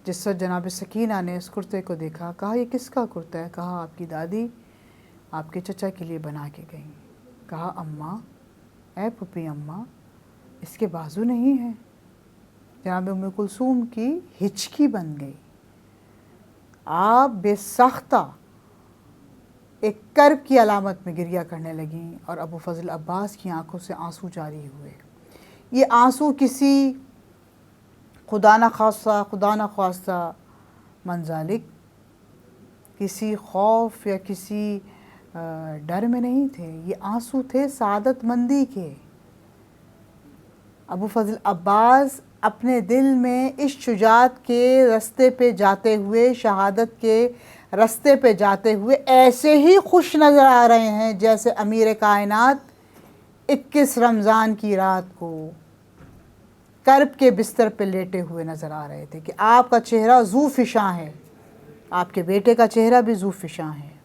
جس وقت جناب سکینہ نے اس کرتے کو دیکھا، کہا یہ کس کا کرتا ہے؟ کہا آپ کی دادی آپ کے چچا کے لیے بنا کے گئیں۔ کہا اماں، اے پھوپھی اماں، اس کے بازو نہیں ہیں۔ جناب ام کلثوم کی ہچکی بن گئی، آپ بے ساختہ ایک کرب کی علامت میں گریہ کرنے لگیں اور ابو فضل عباس کی آنکھوں سے آنسو جاری ہوئے۔ یہ آنسو کسی خدا نخواستہ من ذالک کسی خوف یا کسی ڈر میں نہیں تھے، یہ آنسو تھے سعادت مندی کے۔ ابو فضل عباس اپنے دل میں اس شجاعت کے رستے پہ جاتے ہوئے، شہادت کے رستے پہ جاتے ہوئے ایسے ہی خوش نظر آ رہے ہیں جیسے امیر کائنات 21 رمضان کی رات کو کرب کے بستر پہ لیٹے ہوئے نظر آ رہے تھے کہ آپ کا چہرہ ذو فشاں ہے، آپ کے بیٹے کا چہرہ بھی ذو فشاں ہے۔